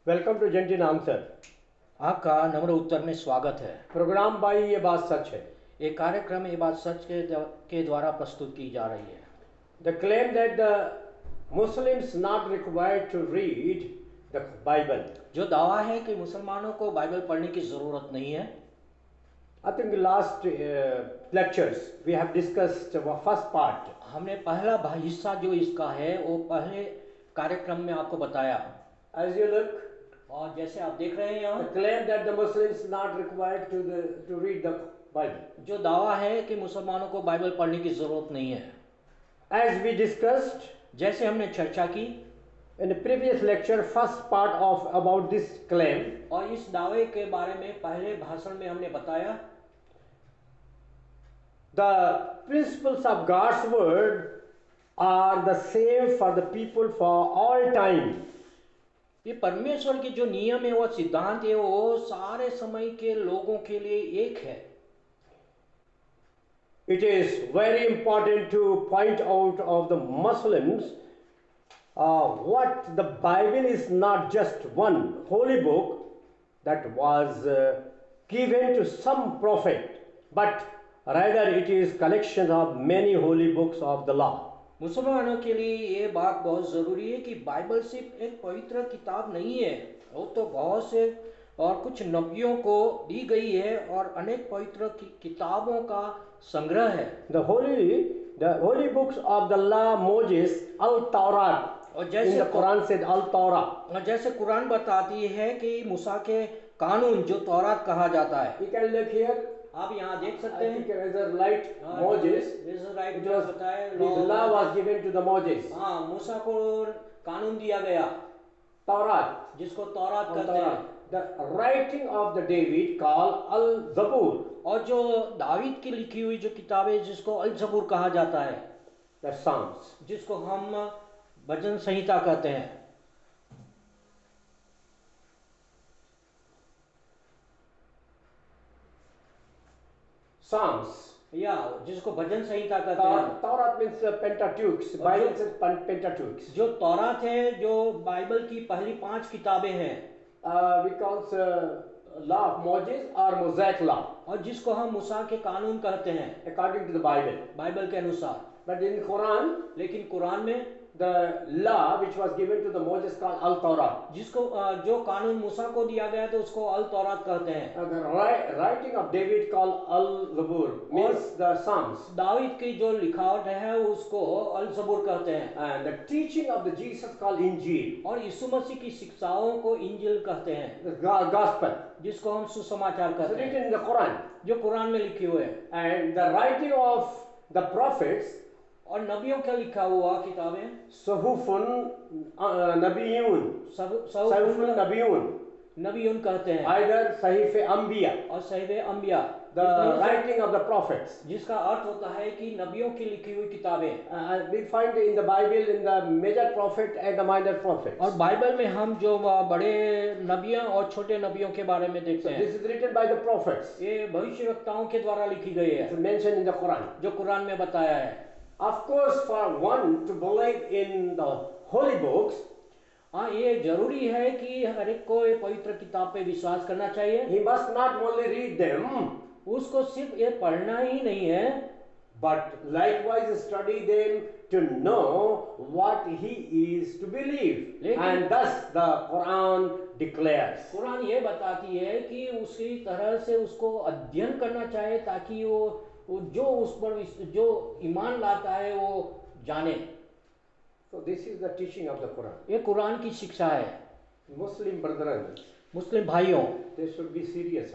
Welcome to जेंटिन answer. आपका नम्र उत्तर में स्वागत है। प्रोग्राम बाई ये बात सच है। ये कार्यक्रम ये बात सच के द्वारा प्रस्तुत की जा रही है। The claim that the Muslims not required to read the Bible. जो दावा है कि मुसलमानों को बाइबल पढ़ने की ज़रूरत नहीं है। I think last lectures we have discussed first part. हमने पहला हिस्सा जो इसका है वो पहले कार्यक्रम में आपको बताया। एज यू लुक और जैसे आप देख रहे हैं यहाँ the claim that the Muslims not required to read the Bible. जो दावा है कि मुसलमानों को बाइबल पढ़ने की ज़रूरत नहीं है। एज वी डिस्कस्ड, जैसे हमने चर्चा की in the previous lecture, first part of about this claim, और इस दावे के बारे में पहले भाषण में हमने बताया the principles of God's word are the same for the people for all time. ये परमेश्वर के जो नियम है वो सिद्धांत है वो सारे समय के लोगों के लिए एक है। It is very important to point out of the Muslims what the Bible is not just one holy book that was given to some prophet, but rather it is collection of many holy books of the law. मुसलमानों के लिए ये बात बहुत ज़रूरी है कि Bible सिर्फ एक पवित्र किताब नहीं है, वो तो बहुत से और कुछ नबियों को दी गई है और अनेक पवित्र किताबों का संग्रह है। The holy books of the law, Moses, Al-Tawrat, और जैसे in the Quran said Al-Tawrah. और जैसे कुरान बताती है कि मूसा के कानून जो तौरात कहा जाता है। You can look here. आप यहाँ देख सकते I हैं। think Israelite Moses. Israelite It जो was बताया this law was given to the Moses. हाँ, मूसा को कानून दिया गया Tawrat. जिसको तौरात कहते हैं। The writing of the David called Al-Zabur. और जो दावीद की लिखी हुई जो किताब है जिसको अल जबूर कहा जाता है, The Psalms. जिसको हम भजन संहिता कहते हैं। Psalms. या जिसको भजन संहिता कहते हैं। Tawrat means Pentateuch. Bible says Pentateuch. जो तौरात है जो बाइबल की पहली 5 किताबें हैं। We call law of Moses or Mosaic law. और जिसको हम मूसा के कानून कहते हैं according to the Bible. Bible के अनुसार। But in Quran, लेकिन कुरान में the law which was given to the Moses called Al-Torah. जिसको जो कानून मूसा को दिया गया तो उसको अल तौरात कहते हैं। The writing of David called Al-Zabur means the Psalms. David की जो लिखावट है उसको अल जबूर कहते हैं। And the teaching of the Jesus called Injil. और यीशु मसीह की शिक्षाओं को इंजिल कहते हैं, The gospel. जिसको हम सुसमाचार It's कहते हैं, written in the Quran. जो कुरान में लिखे हुए हैं। And the writing of the prophets, और नबियों का लिखा हुआ किताबें Suhufun Nabiyun. Suhufun Nabiyun. नबियुन कहते हैं, Either Sahif Anbiya. और सहीफे अंबिया The writing of the prophets. जिसका अर्थ होता है कि नबियों की लिखी हुई किताबें। We find in the Bible in the major prophet and the minor prophets. और बाइबल में हम जो बड़े नबियों और छोटे नबियों के बारे में देखते हैं। This is written by the prophets. ये भविष्यवक्ताओं के द्वारा लिखी गई है, It's mentioned in the Quran. जो कुरान में बताया है। Of course, for one to believe in the holy books, हाँ, ये जरूरी है कि हर एक को ये पवित्र किताब पे विश्वास करना चाहिए। he must not only read them, उसको सिर्फ ये पढ़ना ही नहीं है, but likewise study them to know what he is to believe. And thus the Quran declares. Quran ये बताती है कि उसी तरह से उसको अध्ययन करना चाहिए ताकि वो जो उस पर जो ईमान लाता है वो जाने। So this is the teaching of the Quran. ये कुरान की शिक्षा है। Muslim brethren, मुस्लिम भाइयों, they should be serious.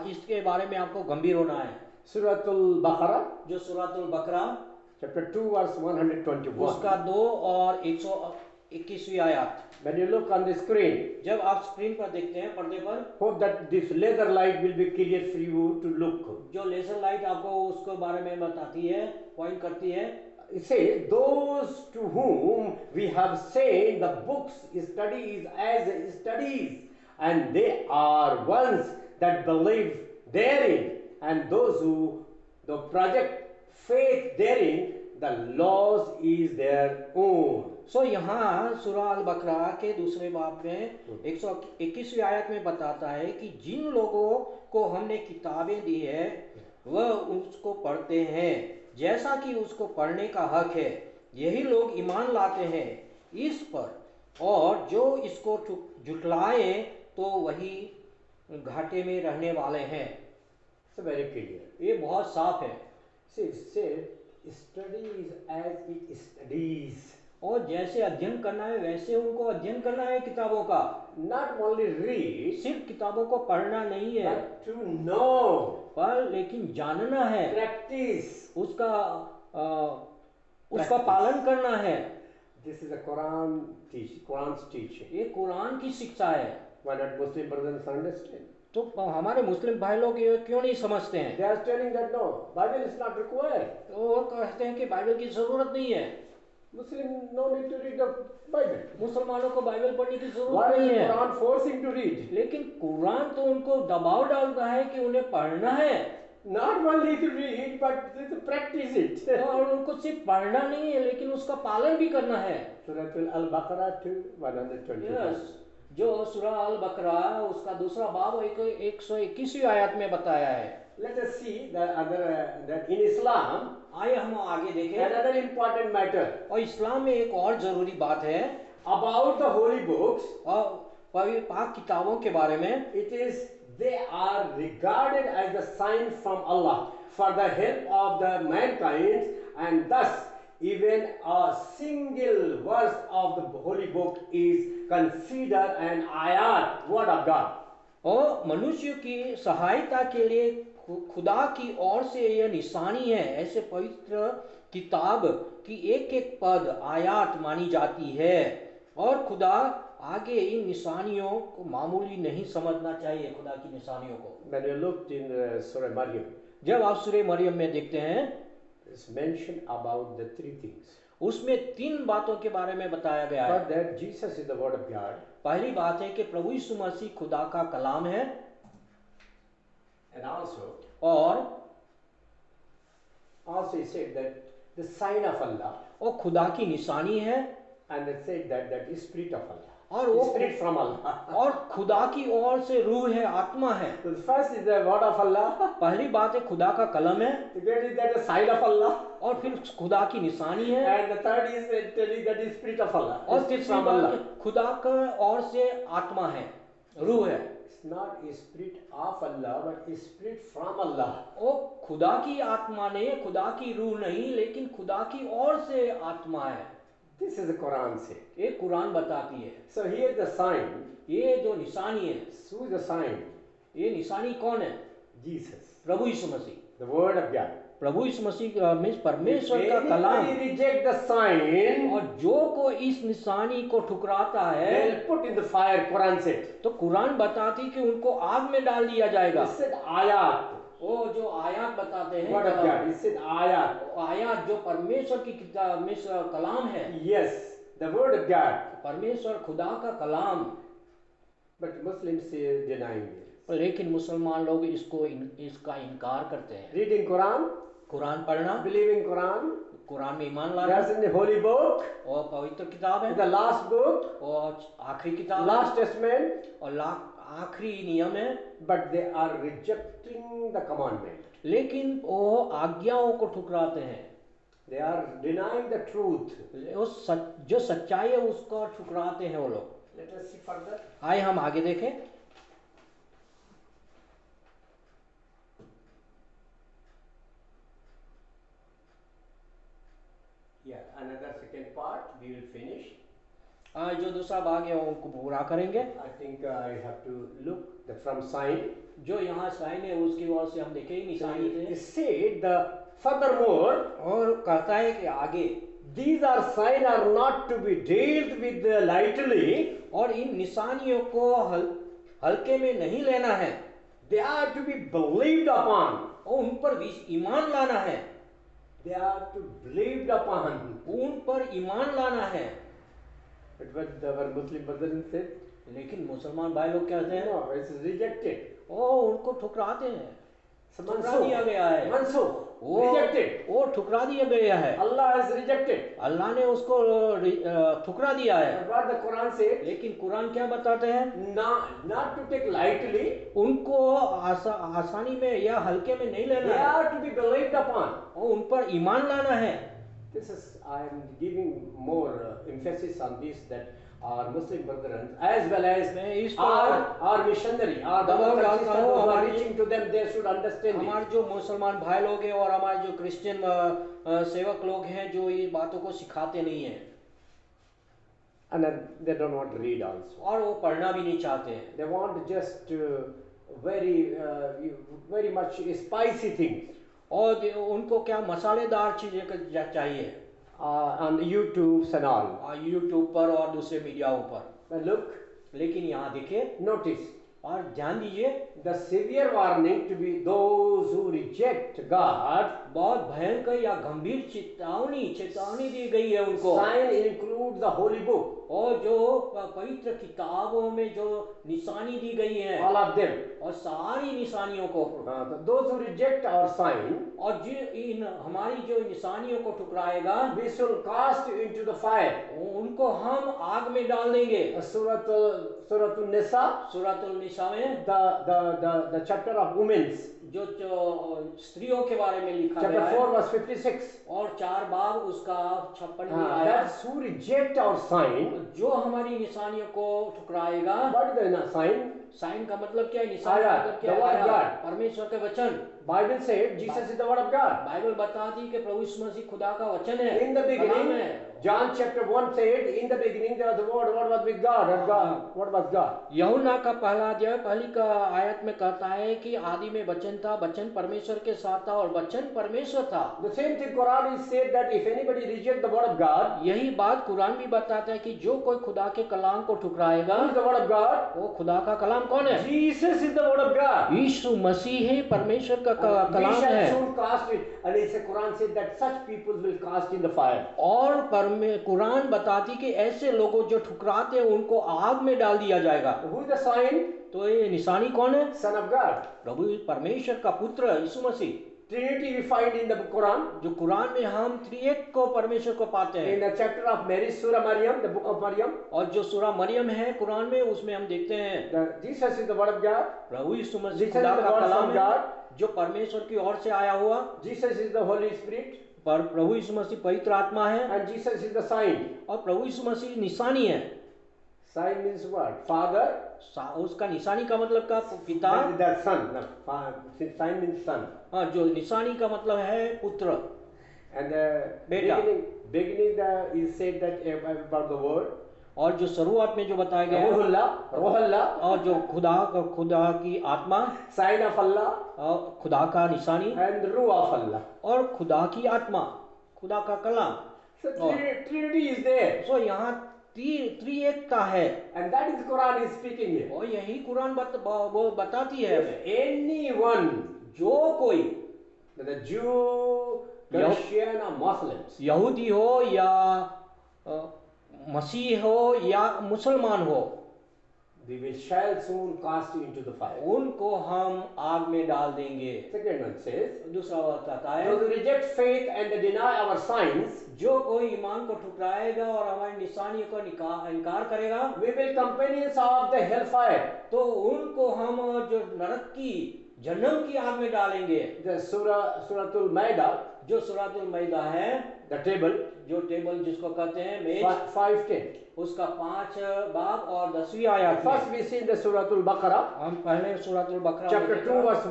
इसके बारे में आपको गंभीर होना है। Suratul Baqarah, जो सूरतुल बकरा chapter 2 verse 121. उसका 2 और 121वीं आयत। When you look on the screen, जब आप स्क्रीन पर देखते हैं पर्दे पर, hope that this laser light will be clear for you to look. जो लेजर लाइट आपको उसके बारे में बताती है, पॉइंट करती है। It says, those to whom we have sent the books studies as studies, and they are ones that believe therein, and those who the project faith therein, the laws is their own. सो यहाँ सूरा अल बकरा के दूसरे बाब में 121वीं आयत में बताता है कि जिन लोगों को हमने किताबें दी है वह उसको पढ़ते हैं जैसा कि उसको पढ़ने का हक है, यही लोग ईमान लाते हैं इस पर, और जो इसको झुटलाए तो वही घाटे में रहने वाले हैं। It's very clear. ये बहुत साफ है। See, it said, studies as it studies. और जैसे अध्ययन करना है वैसे उनको अध्ययन करना है किताबों का। Not only read, सिर्फ किताबों को पढ़ना नहीं है, but to know, पर लेकिन जानना है, practice. उसका पालन करना है। This is a Quran's teaching. ये कुरान की शिक्षा है। Why not Muslim brothers understand? तो हमारे मुस्लिम भाई लोग ये क्यों नहीं समझते हैं? They are telling that no, Bible is not required. तो वो कहते हैं कि बाइबल की जरूरत नहीं है। Muslim no need to read the Bible. मुसलमानों को बाइबल पढ़ने की Why जरूरत is नहीं the है। Quran forcing to read? लेकिन कुरान तो उनको दबाव डालता है कि उन्हें पढ़ना है, Not only to read, but to practice it. और उनको सिर्फ पढ़ना नहीं है लेकिन उसका पालन भी करना है। Surah Al-Baqarah 2:120. यस, जो सूरा अल बकरा उसका दूसरा बाब 121वीं आयत में बताया है। Let us see that in Islam, आइए हम आगे देखें। another important matter और इस्लाम में एक और जरूरी बात है about the holy books. और पवित्र पाक किताबों के बारे में। It is they are regarded as the sign from Allah for the help of the mankind, and thus even a single verse of the holy book is considered an ayat, word of God. और मनुष्य की सहायता के लिए खुदा की ओर से यह निशानी है। ऐसे पवित्र किताब की एक एक पद आयात मानी जाती है, और खुदा आगे इन निशानियों को मामूली नहीं समझना चाहिए। खुदा की निशानियों को When you looked in Surah Maryam, जब आप सूरह मरियम में देखते हैं, it's mentioned about the three things. उसमें 3 बातों के बारे में बताया गया है। For that Jesus is the word of God, पहली बात है कि प्रभु यीशु मसीह खुदा का कलाम है, and also और he said that the sign of Allah, वो खुदा की निशानी है, and they said that that is spirit of Allah, और वो spirit from Allah. और खुदा की ओर से रूह है, आत्मा है। So the first is the word of Allah. पहली बात है खुदा का कलम है, Second is that the sign of Allah, और फिर खुदा की निशानी है, and the third is telling that is spirit of Allah. और Spirit तीसरी from बात Allah. है खुदा का ओर से आत्मा है, रूह है। It's not a spirit of Allah, but a spirit from Allah. वो खुदा की आत्मा नहीं है, खुदा की रूह नहीं, लेकिन खुदा की ओर से आत्मा है। This is the Quran say. ये कुरान बताती है। So here the sign. ये जो निशानी है, Who is the sign? ये निशानी कौन है? Jesus, Prabhu Yeshu Masih. the word of God. प्रभु यीशु मसीह परमेश्वर का If Kalam. anybody reject the sign, और जो को इस निशानी को ठुकराता है, they'll put in the fire. Quran said. तो कुरान बताती कि उनको आग में डाल दिया जाएगा। It said ayat. वो जो आयात बताते हैं, Word of God. It said ayat. आयात जो परमेश्वर की किताब में कलाम है, Yes, the word of God. परमेश्वर खुदा का कलाम। But Muslims are denying it. लेकिन मुसलमान लोग इसका इनकार करते हैं। Reading Quran, कुरान पढ़ना, believing Quran, कुरान में ईमान लाना, that's in the holy book, और पवित्र किताब है, the last book, और आखिरी किताब, last testament, और आखिरी नियम है, but they are rejecting the commandment. लेकिन वो आज्ञाओं को ठुकराते हैं। They are denying the truth. जो सच्चाई है उसको ठुकराते हैं वो लोग। Let us see further. आइए हम आगे देखें। Yeah, another second part we will finish. आज जो दूसरा भाग है उनको पूरा करेंगे। I think I have to look from sign. जो यहाँ साइन है उसकी ओर से हम देखेंगे निशानी It से। said the furthermore, और कहता है कि आगे these are sign are not to be dealt with lightly. और इन निशानियों को हल्के में नहीं लेना है। They are to be believed upon. और उन पर ईमान लाना है। They are to believed upon. उन पर ईमान लाना है। But what our Muslim brothers said, लेकिन मुसलमान भाई लोग कहते हैं no, it's rejected. ओ उनको ठुकराते हैं, ठुकरा दिया गया है। Mansukh. rejected. वो ठुकरा दिया गया है, Allah has rejected. अल्लाह ने उसको ठुकरा दिया है। But what the Quran says, लेकिन कुरान क्या बताते हैं, not to take lightly, उनको आसानी में या हल्के में नहीं they लेना है, are to be believed upon. और उन पर ईमान लाना है। This is, I am giving more emphasis on this, that our Muslim brethren, as well as मैं इस पर our missionary, our दबाव brothers and डालता sisters हूँ, who are हमारी- reaching to them, they should understand it. हमारे जो मुसलमान भाई लोग हैं और हमारे जो क्रिश्चियन सेवक लोग हैं जो ये बातों को सिखाते नहीं हैं, And then they don't want to read also. और वो पढ़ना भी नहीं चाहते हैं। They want just very much spicy things और उनको क्या मसालेदार चीजें चाहिए, on YouTubes and all. YouTube पर और दूसरे मीडियाओं पर। But look, लेकिन यहाँ देखिए notice और ध्यान दीजिए, the severe warning to be those who reject God. बहुत भयंकर या गंभीर चेतावनी दी गई है उनको। Sign includes the holy book, और जो पवित्र किताबों में जो निशानी दी गई है, all of them. और सारी निशानियों को, Those who reject our sign, और जो इन हमारी जो निशानियों को ठुकराएगा, we shall cast into the fire. उनको हम आग में डाल देंगे। Suratul Nisa, सूरतुल निसा में the chapter of women's, जो स्त्रियों के बारे में लिखा chapter गया 4 है, verse 56. और 4 बाब उसका 56 में आया, That's who reject our sign. जो हमारी निशानियों को ठुकराएगा। What is the sign? Sign का मतलब क्या है, निशानी का आया, मतलब क्या the word है, of God. परमेश्वर के वचन। Bible said Jesus is the word of God. Bible बताती है कि प्रभु यीशु मसीह खुदा का वचन है, In the कलाम beginning, है। John chapter 1 said, in the beginning there was the word was with God, and God, what was God? यूहन्ना का पहला अध्याय पहली का आयत में कहता है कि आदि में वचन था, वचन परमेश्वर के साथ था और वचन परमेश्वर था। The same thing Quran is said that if anybody reject the word of God, यही बात कुरान भी बताता है कि जो कोई खुदा के कलाम को ठुकराएगा, who is the word of God? वो खुदा का कलाम कौन है? Jesus is the word of God. यीशु मसीह ही परमेश्वर का We कलाम shall है। soon cast it. And it's the Quran said that such people will cast in the fire. और कुरान बताती कि ऐसे लोगों जो ठुकराते हैं उनको आग में डाल दिया जाएगा। Who is the sign? तो ये निशानी कौन है? Son of God. प्रभु परमेश्वर का पुत्र यीशु मसीह। Trinity we find in the Quran. जो कुरान में हम त्रिएक को परमेश्वर को पाते In हैं, the chapter of Mary, Surah Maryam, the book of Maryam, और जो सूरह मरियम है कुरान में, उसमें हम देखते हैं Jesus is the word of God. Prabhu Yeshu Masih Jesus is खुदा the का word कलाम from है, God. जो परमेश्वर की ओर से आया हुआ। Jesus is the Holy Spirit. पर प्रभु यीशु मसीह पवित्र आत्मा है, And Jesus is the sign. और प्रभु यीशु मसीह निशानी है। Sign means what? Father. उसका निशानी का मतलब का पिता, That son. No, sign means son. हाँ, जो निशानी का मतलब है पुत्र। And the Beta. beginning is said that about the word. और जो शुरुआत में जो बताया गया है, Ruhullah. और जो खुदा की आत्मा, Sign of Allah. और खुदा का निशानी, And Ruh of Allah. और खुदा की आत्मा, खुदा का कलाम। So Trinity is there. सो यहाँ त्रिएकता है, And that is Quran is speaking here. और यही कुरान वो बताती है हमें। Anyone, जो कोई the Jew, Christian or Muslims, यहूदी हो या मसीह हो या मुसलमान हो, we shall soon cast you into the fire. उनको हम आग में डाल देंगे। Second one says, दूसरा बात कहता है, those who reject faith and deny our signs, जो कोई ईमान को ठुकराएगा और हमारी निशानी को इनकार करेगा, we will companions of the hellfire. तो उनको हम जो नरक की जन्म की आग में डालेंगे। The Suratul Maida, जो सूरतुल मैदा है, the table, जो टेबल जिसको कहते हैं मेज, 5:10. उसका 5 बाब और 10वीं आयत में। First we see in the Suratul Baqarah, हम पहले सूरतुल बकरा chapter में 2 देखा, verse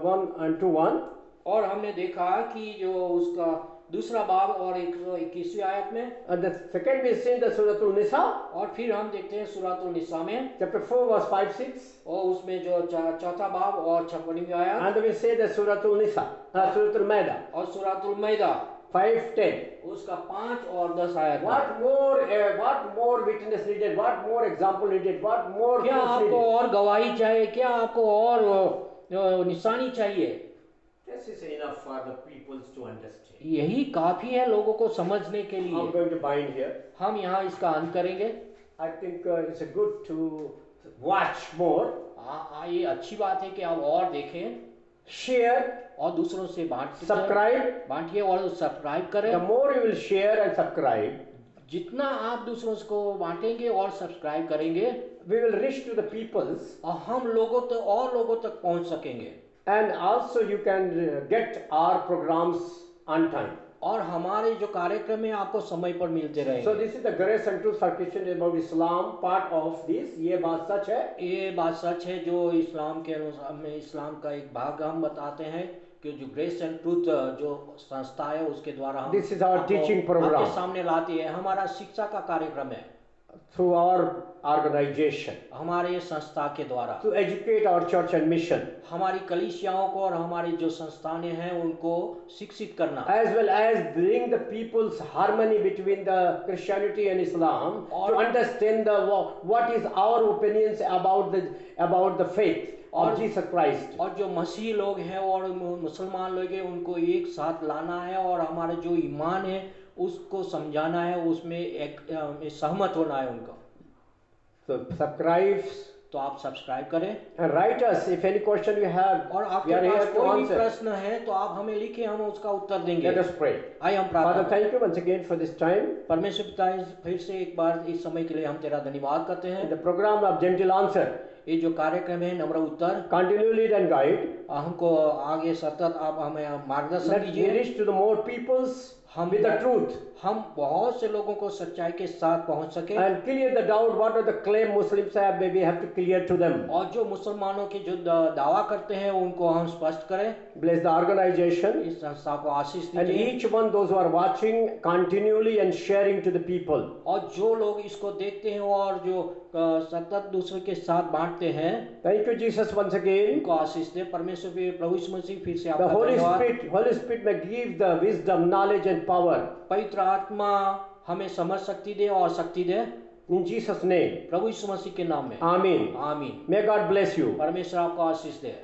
1 and 2:1. और हमने देखा कि जो उसका दूसरा बाब और 121वीं आयत में, And the second we see in the Suratul Nisa, और फिर हम देखते हैं सूरतुल निसा में, chapter 4 verse 5-6. और उसमें जो चौथा बाब और 56वीं आयत, And we say the Suratul Nisa, Suratul Maida, और सूरतुल मैदा 5:10. उसका 5 और 10 आयत में। What more witness needed? What more example needed? What more क्या proof आपको needed? और गवाही चाहिए? क्या आपको और निशानी चाहिए? This is enough for the peoples to understand. यही काफी है लोगों को समझने के I'm लिए। going to bind here. हम यहाँ इसका अंत करेंगे। I think it's good to watch more. ये अच्छी बात है कि आप और देखें, share, और दूसरों से बांटिए, subscribe. और सब्सक्राइब करें। The more you will share and subscribe, जितना आप दूसरों को बांटेंगे और सब्सक्राइब करेंगे, we will reach to the peoples, और हम लोगों तक पहुंच सकेंगे, and also you can get our programs on time. और हमारे जो कार्यक्रम है आपको समय पर मिलते So रहेंगे। this is the grace and truth for Christian about Islam, part of this. ये बात सच है। ये बात सच है जो इस्लाम के अनुसार में इस्लाम का एक भाग हम बताते हैं कि जो ग्रेस एंड ट्रूथ जो संस्था है उसके द्वारा हम This is our आपको teaching program. आपके सामने लाती है। हमारा शिक्षा का कार्यक्रम है Through our organization, हमारे संस्था के द्वारा, to educate our church and mission, हमारी कलीसियाओं को और हमारी जो संस्थानें हैं उनको शिक्षित करना, as well as bring the people's harmony between the Christianity and Islam, to understand the what is our opinions about the faith of Jesus Christ. और जो मसीह लोग हैं और मुसलमान लोग हैं उनको एक साथ लाना है और हमारे जो ईमान है उसको समझाना है, उसमें एक सहमत होना है उनको। So subscribe तो आप सब्सक्राइब करें and write us if any question you have. और We आपके are here पास to कोई भी answer. प्रश्न है तो आप हमें लिखें, हम उसका उत्तर देंगे। Let us pray. आइए हम Father, प्रार्थना करें। thank you once again for this time. परमेश्वर पिता, फिर से एक बार इस समय के लिए हम तेरा धन्यवाद करते In हैं। the program of Gentle Answer, ये जो कार्यक्रम है नम्र उत्तर, continue lead and guide. हमको आगे सतत आप हमें मार्गदर्शन Let me दीजिए। reach to the more peoples हम with the truth हम बहुत से लोगों को सच्चाई के साथ पहुंच सके, and clear the doubt. What are the claim Muslims have? Maybe have to clear to them. और जो मुसलमानों के जो दावा करते हैं उनको हम स्पष्ट करें। Bless the organization इस संस्था को आशीष and दीजिए each one those who are watching continually and sharing to the people. और जो लोग इसको देखते हैं और जो सतत दूसरे के साथ बांटते हैं Thank you, Jesus, once again. उनको आशीष दे। परमेश्वर भी प्रभु यीशु मसीह फिर से The आपका Holy धन्यवाद। Spirit may give the wisdom, knowledge, and power. पवित्र आत्मा हमें समझ शक्ति दे और शक्ति दे, In Jesus' name. प्रभु यीशु मसीह के नाम में Amen. आमीन। May God bless you. परमेश्वर आपको आशीष दे।